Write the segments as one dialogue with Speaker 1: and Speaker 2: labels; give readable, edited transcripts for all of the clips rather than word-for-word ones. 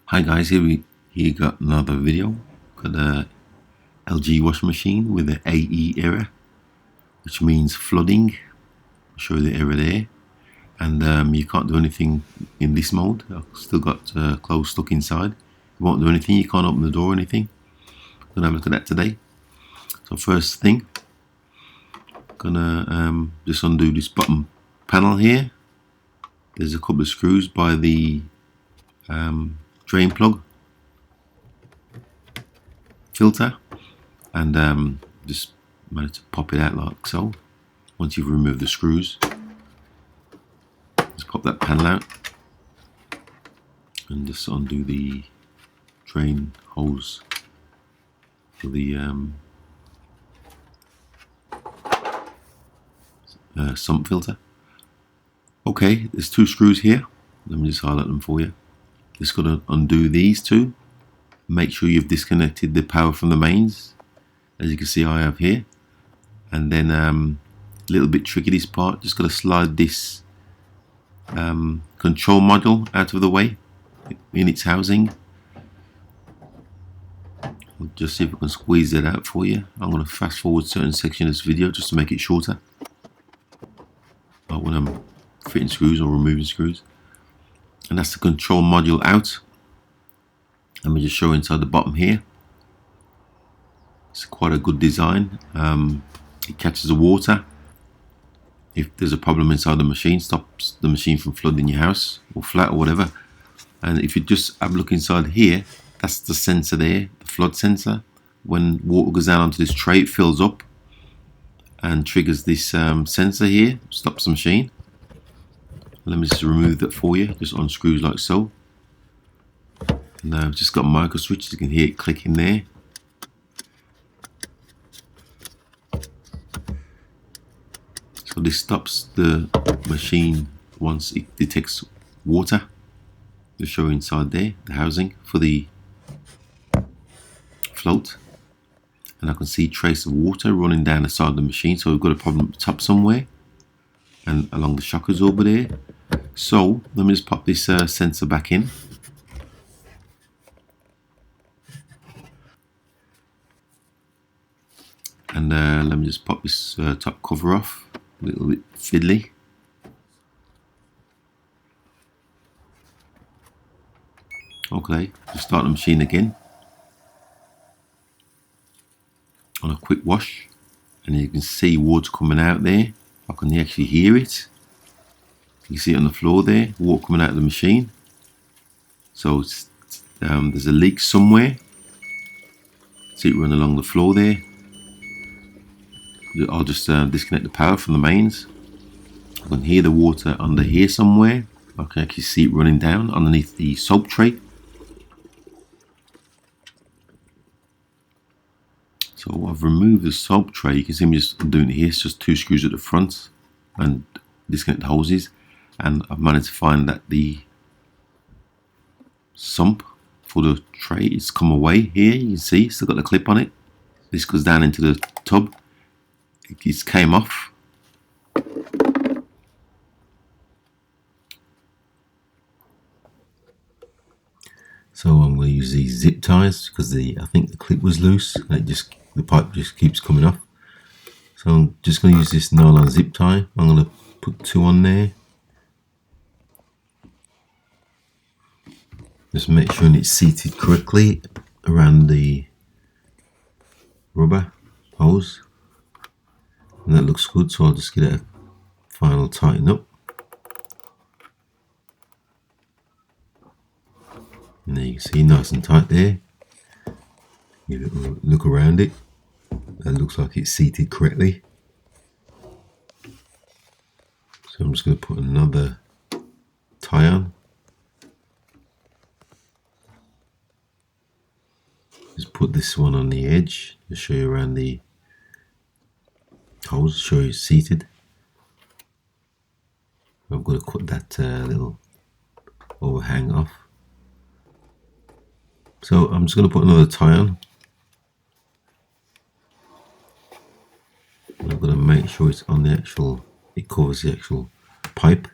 Speaker 1: Hi guys, here got another video. Got a LG washing machine with an AE error, which means flooding. I'll show you the error there. And you can't do anything in this mode. I've still got clothes stuck inside. You won't do anything, you can't open the door or anything. Gonna have a look at that today. So first thing, gonna just undo this bottom panel here. There's a couple of screws by the drain plug filter, and just manage to pop it out like so. Once you've removed the screws, just pop that panel out and just undo the drain hose for the sump filter. Okay, there's two screws here. Let me just highlight them for you. Just got to undo these two. Make sure you've disconnected the power from the mains, as you can see I have here. And then a little bit tricky this part, just got to slide this control module out of the way in its housing. I'll just see if I can squeeze that out for you. I'm going to fast forward certain sections of this video just to make it shorter, like when I'm fitting screws or removing screws. And that's the control module out. Let me just show inside the bottom here. It's quite a good design. It catches the water. If there's a problem inside the machine, stops the machine from flooding your house or flat or whatever. And if you just have a look inside here, that's the sensor there, the flood sensor. When water goes down onto this tray, it fills up and triggers this sensor here, stops the machine. Let me just remove that for you, just unscrews like so. And I've just got a micro switch, you can hear it clicking there. So this stops the machine once it detects water. Just show inside there, the housing for the float. And I can see trace of water running down the side of the machine, so we've got a problem at the top somewhere and along the shock absorber there. So let me just pop this sensor back in. And let me just pop this top cover off, a little bit fiddly. Okay, just start the machine again on a quick wash, and you can see water coming out there. I can actually hear it. You see it on the floor there, water coming out of the machine. So it's, there's a leak somewhere. See it run along the floor there. I'll just disconnect the power from the mains. I can hear the water under here somewhere. I can actually see it running down underneath the soap tray. So I've removed the soap tray. You can see me just doing it here. It's just two screws at the front and disconnect the hoses. And I've managed to find that the sump for the tray is come away here. You can see still got the clip on it. This goes down into the tub. It just came off. So I'm going to use these zip ties because I think the clip was loose and the pipe just keeps coming off. So I'm just going to use this nylon zip tie. I'm going to put two on there. Just make sure it's seated correctly around the rubber hose. And that looks good, so I'll just get a final tighten up. And there you can see, nice and tight there. Give it a look around it. That looks like it's seated correctly. So I'm just going to put another tie on. Just put this one on the edge to show you around the hose, show you it's seated. I've got to cut that little overhang off. So I'm just going to put another tie on. And I've got to make sure it's on the actual, it covers the actual pipe.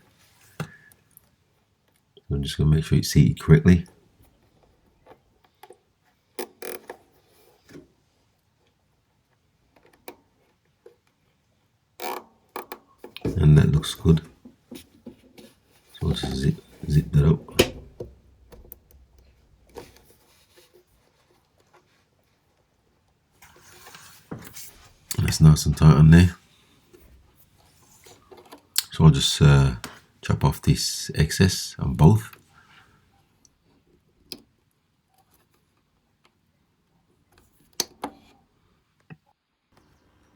Speaker 1: I'm just going to make sure it's seated correctly. that's nice and tight on there. So I'll just chop off this excess on both.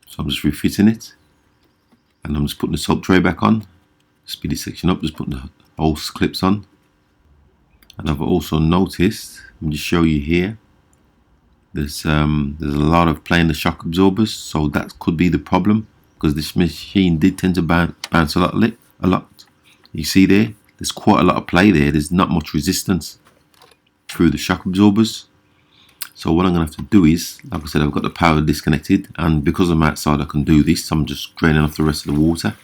Speaker 1: So I'm just refitting it, and I'm just putting the sub tray back on. Speed this section up, just putting the hose clips on. And I've also noticed, let me just show you here, there's a lot of play in the shock absorbers, so that could be the problem, because this machine did tend to bounce a lot. You see there's quite a lot of play there. There's not much resistance through the shock absorbers. So what I'm going to have to do is, like I said, I've got the power disconnected, and because I'm outside I can do this. I'm just draining off the rest of the water.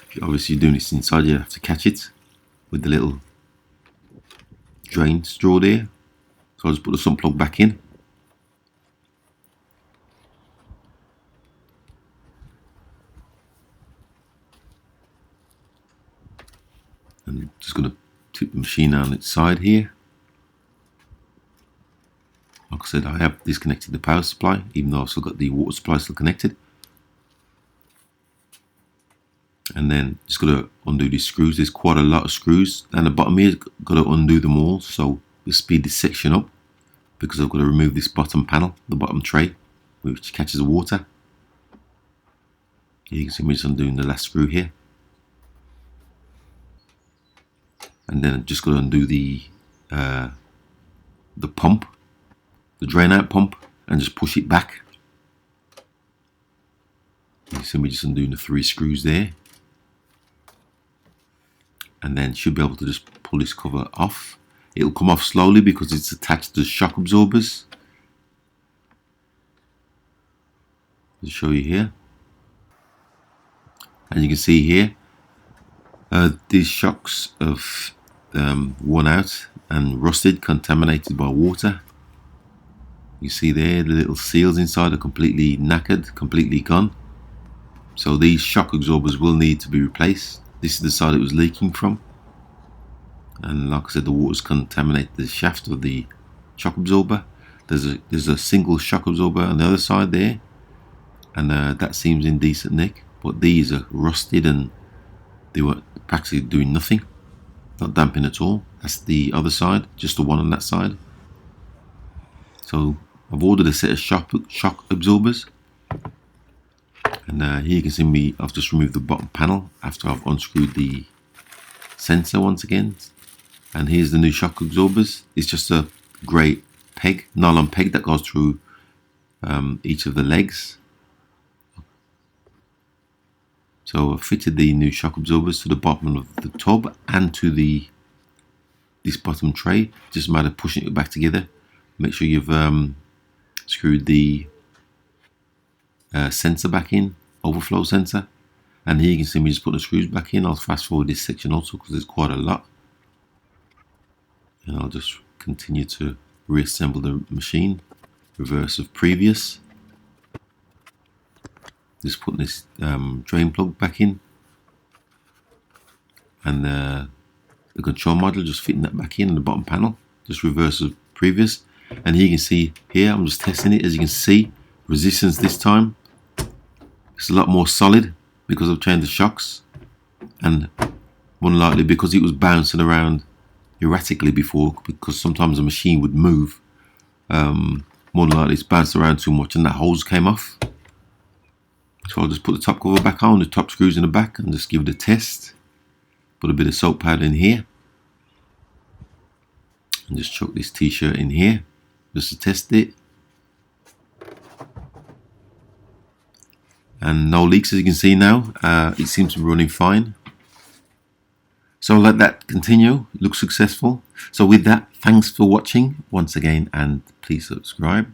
Speaker 1: If you're obviously doing this inside, you have to catch it with the little drain straw there. So I'll just put the sump plug back in. And I'm just going to tip the machine on its side here. Like I said, I have disconnected the power supply, even though I've still got the water supply still connected. And then just got to undo these screws. There's quite a lot of screws down the bottom here. Got to undo them all. So we'll speed this section up, because I've got to remove this bottom panel, the bottom tray, which catches the water. You can see me just undoing the last screw here. And then I'm just got to undo the pump, the drain out pump, and just push it back. You see me just undoing the 3 screws there. And then should be able to just pull this cover off. It'll come off slowly because it's attached to the shock absorbers. I'll show you here. And you can see here, these shocks have worn out and rusted, contaminated by water. You see there, the little seals inside are completely knackered, completely gone. So these shock absorbers will need to be replaced. This is the side it was leaking from. And like I said, the water's contaminated the shaft of the shock absorber. There's a single shock absorber on the other side there, and that seems in decent nick. But these are rusted and they were practically doing nothing, not damping at all. That's the other side, just the one on that side. So I've ordered a set of shock absorbers, and here you can see me. I've just removed the bottom panel after I've unscrewed the sensor once again. And here's the new shock absorbers. It's just a grey peg, nylon peg that goes through each of the legs. So I've fitted the new shock absorbers to the bottom of the tub and to this bottom tray. Just a matter of pushing it back together. Make sure you've screwed the sensor back in, overflow sensor. And here you can see me just put the screws back in. I'll fast forward this section also because there's quite a lot. And I'll just continue to reassemble the machine, reverse of previous. Just putting this drain plug back in, and the control module, just fitting that back in the bottom panel, just reverse of previous. And here you can see here, I'm just testing it. As you can see, resistance this time, it's a lot more solid because I've changed the shocks, and more than likely because it was bouncing around erratically before, because sometimes the machine would move. More than likely it's bounced around too much and that hose came off. So I'll just put the top cover back on, the top screws in the back, and just give it a test. Put a bit of soap powder in here, and just chuck this t-shirt in here just to test it. And no leaks, as you can see now. It seems to be running fine. So I'll let that continue. It looks successful. So with that, thanks for watching once again, and please subscribe.